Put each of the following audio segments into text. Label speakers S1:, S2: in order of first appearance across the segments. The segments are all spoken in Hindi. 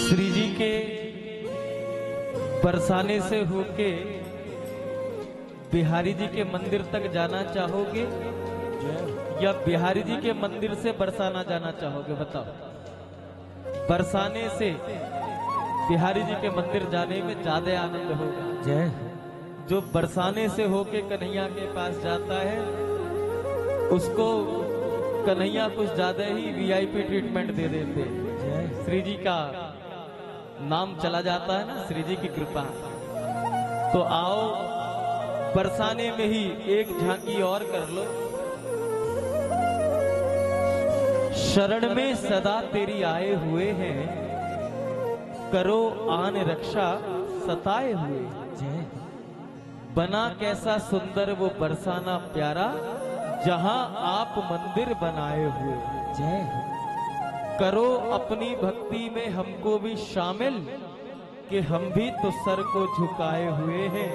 S1: श्री जी के बरसाने से होके बिहारी जी के मंदिर तक जाना चाहोगे या बिहारी जी के मंदिर से बरसाना जाना चाहोगे? बताओ। बरसाने से बिहारी जी के मंदिर जाने में ज्यादा आनंद होगा।
S2: जय।
S1: जो बरसाने से होके कन्हैया के पास जाता है उसको कन्हैया कुछ ज्यादा ही वीआईपी ट्रीटमेंट दे देते हैं। श्री जी का नाम चला जाता है ना, श्री जी की कृपा। तो आओ बरसाने में ही एक झांकी और कर लो। शरण में सदा तेरी आए हुए हैं, करो आन रक्षा सताए हुए। बना कैसा सुंदर वो बरसाना प्यारा, जहां आप मंदिर बनाए हुए।
S2: जय।
S1: करो अपनी भक्ति में हमको भी शामिल, कि हम भी तो सर को झुकाए हुए हैं।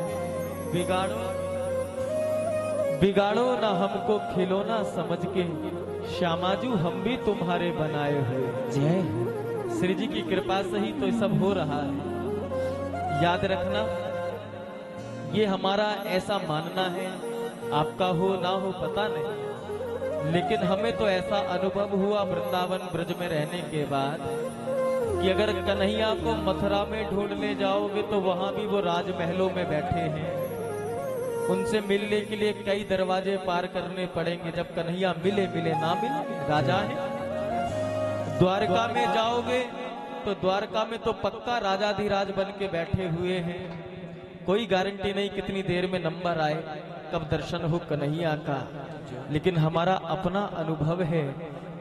S1: बिगाड़ो ना हमको खिलौना समझ के, श्यामाजू हम भी तुम्हारे बनाए हुए।
S2: जय।
S1: श्री जी की कृपा से ही तो सब हो रहा है। याद रखना, ये हमारा ऐसा मानना है, आपका हो ना हो पता नहीं, लेकिन हमें तो ऐसा अनुभव हुआ वृंदावन ब्रज में रहने के बाद कि अगर कन्हैया को मथुरा में ढूंढ ले जाओगे तो वहां भी वो राजमहलों में बैठे हैं। उनसे मिलने के लिए कई दरवाजे पार करने पड़ेंगे। जब कन्हैया मिले ना मिले, राजा है। द्वारका में जाओगे तो द्वारका में तो पक्का राजाधिराज बन के बैठे हुए हैं। कोई गारंटी नहीं कितनी देर में नंबर आए, कब दर्शन हो कन्हैया का। लेकिन हमारा अपना अनुभव है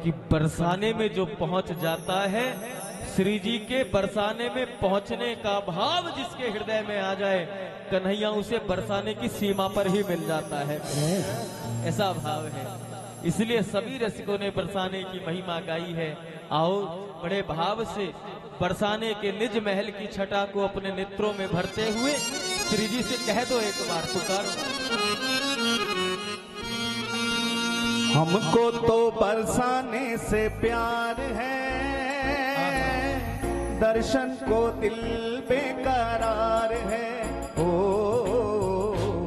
S1: कि बरसाने में जो पहुंच जाता है, श्री जी के बरसाने में पहुंचने का भाव जिसके हृदय में आ जाए, कन्हैया उसे बरसाने की सीमा पर ही मिल जाता है। ऐसा भाव है। इसलिए सभी रसिकों ने बरसाने की महिमा गाई है। आओ बड़े भाव से बरसाने के निज महल की छटा को अपने नेत्रों में भरते हुए श्री जी से कह दो एक बार, पुकारो।
S3: हमको तो बरसाने से प्यार है, दर्शन को दिल बेकरार है। ओ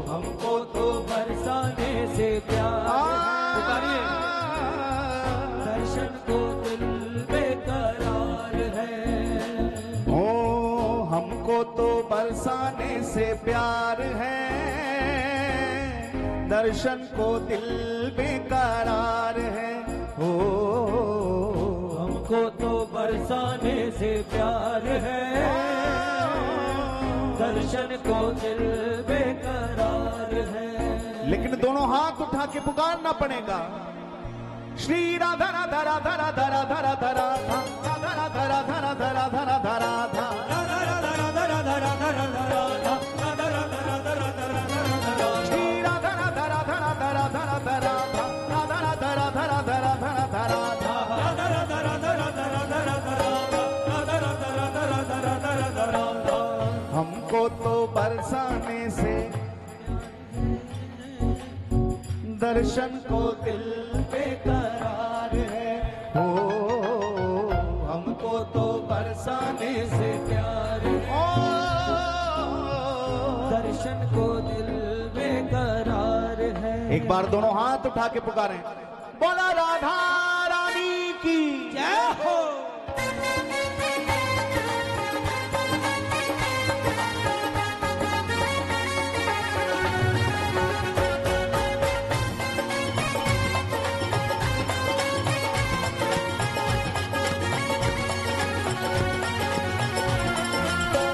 S2: हमको तो बरसाने से प्यार, पुकारिए। दर्शन को दिल बेकरार है।
S3: ओ हमको तो बरसाने से प्यार है, दर्शन को दिल बेकरार है। ओ
S2: हमको तो बरसाने से प्यार है, दर्शन को दिल बेकरार है।
S3: लेकिन दोनों हाथ उठा के पुकारना पड़ेगा। श्री राधा राधा राधा राधा राधा राधा राधा राधा राधा राधा राधा राधा राधा हमको तो बरसाने से दर्शन को दिल बेकरार है। ओ
S2: हमको तो बरसाने से प्यार है, दर्शन को दिल बेकरार है।
S3: एक बार दोनों हाथ उठा के पुकारें, बोला राधा रानी की
S2: जय हो।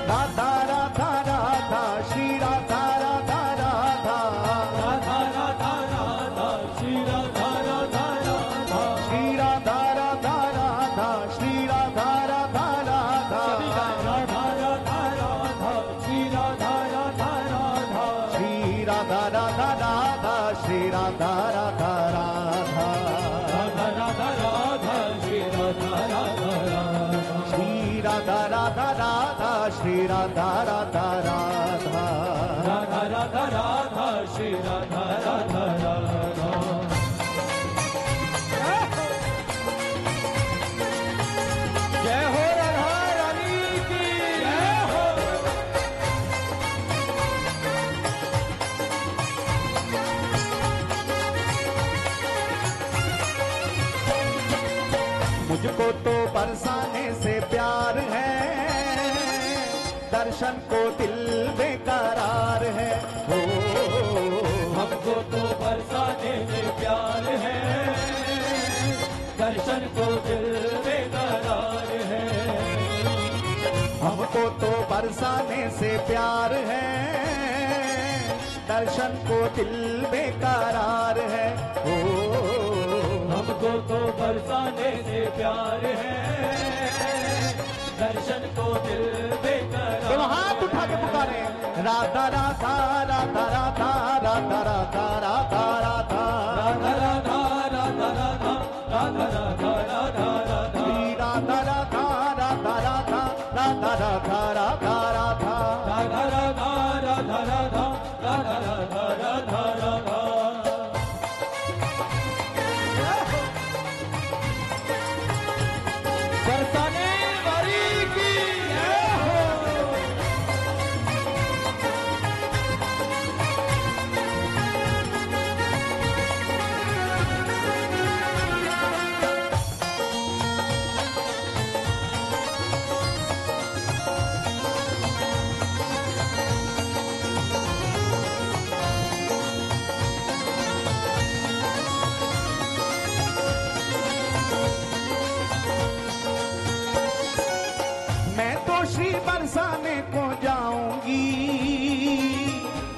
S3: राधा राधा राधा श्री राधा राधा राधा
S2: राधा राधा राधा श्री राधा राधा राधा
S3: श्री राधा राधा राधा श्री राधा राधा राधा
S2: राधा राधा राधा श्री राधा राधा राधा
S3: श्री राधा राधा राधा श्री राधा राधा राधा
S2: राधा राधा राधा श्री राधा राधा राधा
S3: श्री राधा राधा राधा श्री राधा राधा राधा
S2: राधा राधा राधा श्री राधा राधा राधा। जय हो राधा रानी
S3: बरसाने से प्यार है, दर्शन को दिल बेकरार है। हो
S2: हमको तो बरसाने से प्यार है, दर्शन को दिल बेकरार है।
S3: हमको तो बरसाने से प्यार है, दर्शन को दिल बेकरार है। हो
S2: हमको तो बरसाने से प्यार है, दर्शन को दिल बेकरार।
S3: दोनों हाथ उठा के पुकारे, राधा राधा राधा राधा राधा राधा राधा राधा
S2: राधा राधा राधा राधा राधा राधा राधा राधा
S3: श्री राधा राधा राधा राधा राधा राधा राधा राधा
S2: राधा राधा राधा राधा राधा राधा राधा राधा। बरसाने वाली की जय हो।
S3: मैं तो श्री बरसाने को जाऊंगी,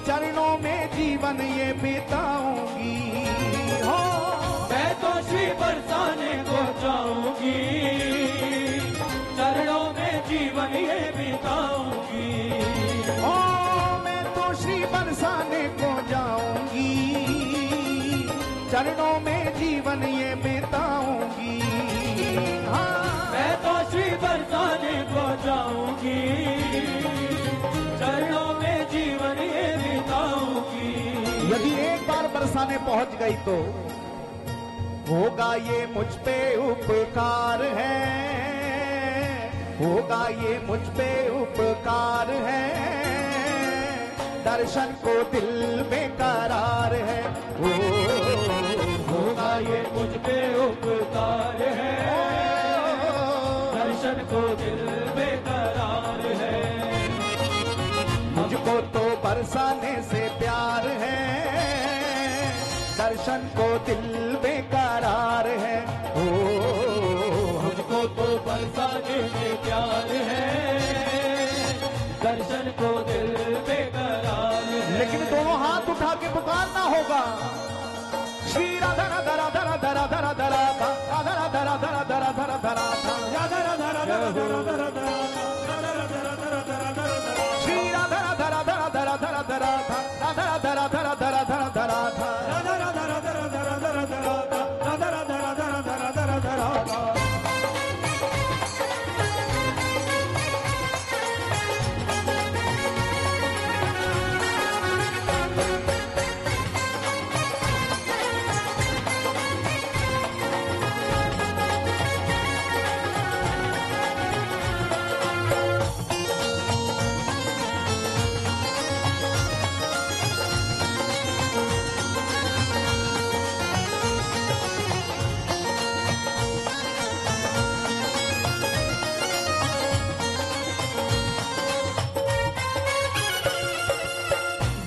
S3: चरणों में जीवन ये बिताऊंगी। हो
S2: मैं तो श्री बरसाने को जाऊंगी, चरणों में जीवन ये बिताऊंगी।
S3: ओ मैं तो श्री बरसाने को जाऊंगी, चरणों में जीवन ये बिताऊंगी। हाँ
S2: मैं तो श्री बरसाने को जाऊंगी, चरणों में जीवन ये बिताऊंगी।
S3: यदि एक बार बरसाने पहुंच गई तो होगा ये मुझ पे उपकार है, होगा ये मुझ पे उपकार है, दर्शन को दिल बेकरार है। ओ
S2: होगा ये मुझ पे उपकार है, दर्शन को दिल बेकरार है।
S3: मुझको तो बरसाने से प्यार है, दर्शन को दिल बेकरार है। ओ
S2: मुझको तो बरसाने में प्यार है, दर्शन को दिल बेकरार है।
S3: लेकिन दोनों हाथ उठा के पुकारना होगा। श्री राधा राधा राधा राधा राधा राधा राधा राधा राधा राधा राधा राधा राधा राधा राधा राधा राधा श्री राधा राधा राधा राधा राधा राधा राधा राधा राधा राधा राधा राधा राधा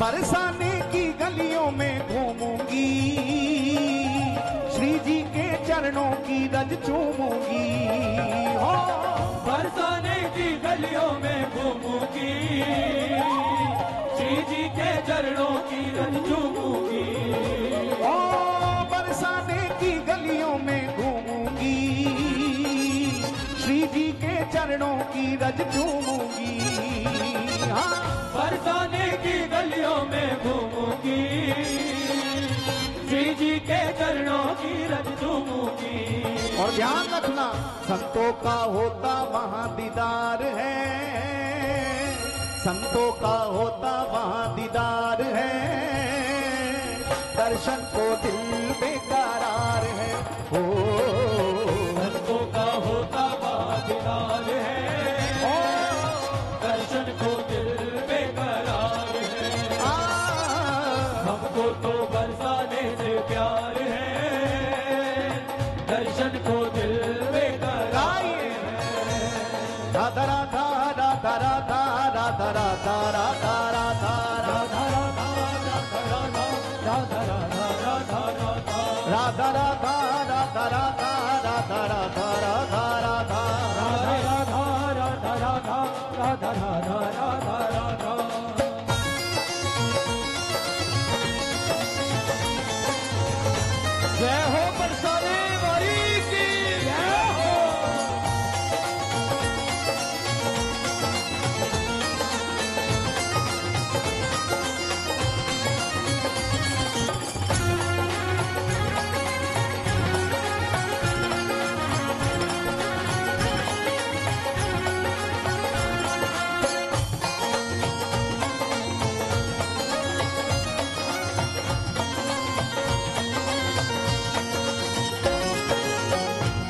S3: बरसाने की गलियों में घूमूंगी, श्री जी के चरणों की रज चूमूंगी। हो
S2: बरसाने की गलियों में घूमूंगी, श्री जी के चरणों की रज चूमूंगी।
S3: ओ बरसाने की गलियों में घूमूंगी, श्री जी के चरणों की रज चूमूंगी। हाँ
S2: बरसाने की गलियों में घूमूंगी, श्री जी के चरणों की रज चूमूंगी।
S3: और ध्यान रखना, संतों का होता वहां दीदार है, संतों का होता वहां दीदार है, दर्शन को दिल बेकरार है। ओ
S2: संतों का होता वहां दीदार है, दर्शन को दिल बेकरार है। हमको तो बरसाने से प्यार है, दर्शन को दिल बेकरार है।
S3: राधा राधा राधा राधा राधा राधा राधा राधा राधा राधा राधा राधा राधा राधा राधा राधा राधा
S2: जय हो बरसाने वाली की जय हो।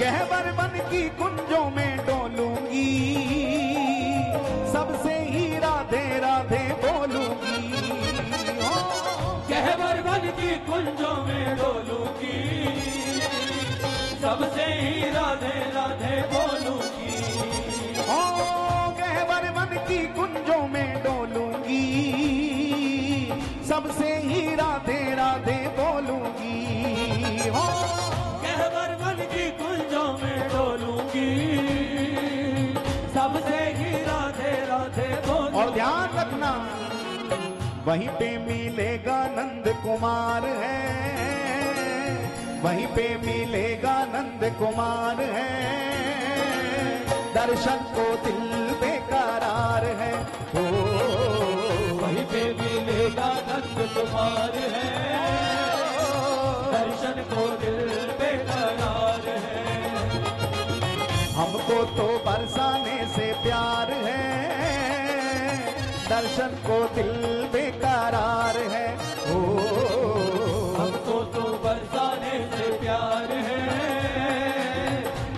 S3: गहवर वन की कुंजों में डोलूंगी, सबसे ही राधे राधे बोलूंगी।
S2: गहवर वन की कुंजों में डोलूंगी, सबसे ही राधे राधे बोलूंगी।
S3: ओ गहवर वन की कुंजों में डोलूंगी, सबसे ही राधे राधे बोलूंगी। हो
S2: गहवर वन की कुंजों में डोलूंगी, सबसे ही राधे राधे बोलूंगी।
S3: और ध्यान रखना, वहीं पे मिलेगा नंद कुमार है, वहीं पे मिलेगा नंद कुमार है। दर्शन को दिल बेकरार है। ओ
S2: वहीं पे मिलेगा नंद कुमार है, दर्शन को दिल बेकरार है।
S3: हमको तो बरसाने से प्यार है, दर्शन को दिल बेकरार है। ओ
S2: हमको तो बरसाने से प्यार है,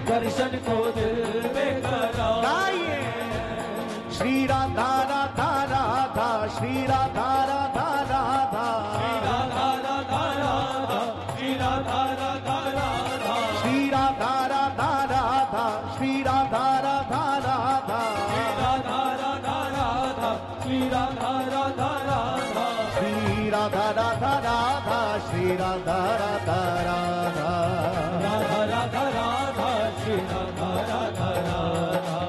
S2: दर्शन को दिल बेकरार।
S3: गाइए श्री राधा राधा राधा, श्री राधा राधा राधा,
S2: राधा राधा राधा, श्री राधा राधा राधा,
S3: श्री राधा राधा राधा, श्री राधा राधा राधा,
S2: राधा राधा राधा, श्री राधा राधा राधा,
S3: श्री राधा राधा राधा, श्री राधा राधा राधा,
S2: राधा राधा राधा, श्री राधा राधा राधा।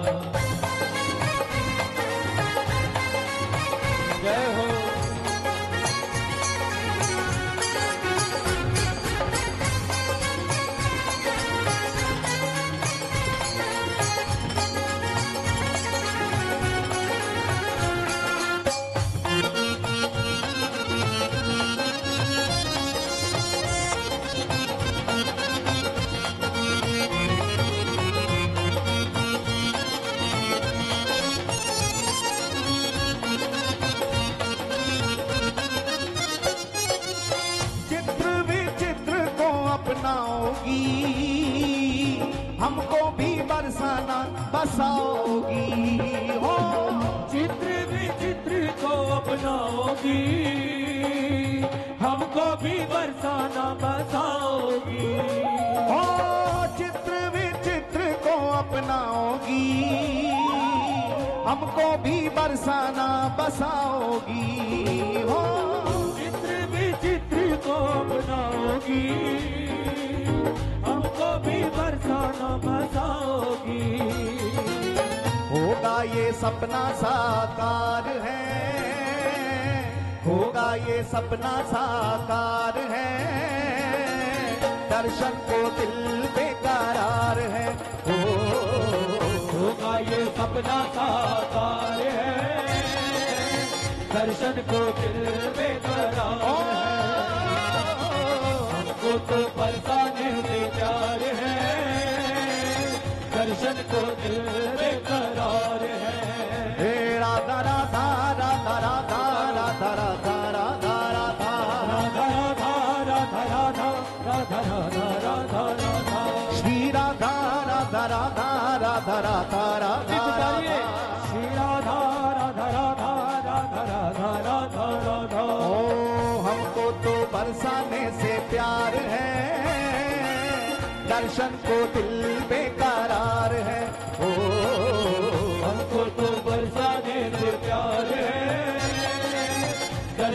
S2: जय हो।
S3: चित्र विचित्र को अपनाओगी, हमको भी बरसाना बसाओगी। हो
S2: चित्र विचित्र को अपनाओगी, हमको भी बरसाना बसाओगी।
S3: हो चित्र विचित्र को अपनाओगी, हमको भी बरसाना बसाओगी। हो
S2: चित्र विचित्र को अपनाओगी, हमको भी बरसाना बसाओगी।
S3: होगा ये सपना साकार है, होगा ये सपना साकार है। दर्शन को दिल बेकरार है। ओ
S2: होगा ये सपना साकार है, दर्शन को दिल बेकरार है। हमको तो बरसाने से प्यार है, दर्शन को दिल बेकरार है।
S3: हे राधा राधा राधा राधा राधा राधा राधा राधा
S2: राधा राधा राधा राधा राधा राधा राधा,
S3: श्री राधा राधा राधा राधा राधा राधा
S2: श्री राधा राधा राधा राधा राधा राधा राधा।
S3: ओ हमको तो बरसाने से प्यार है, दर्शन को दिल बेकरार है। ओ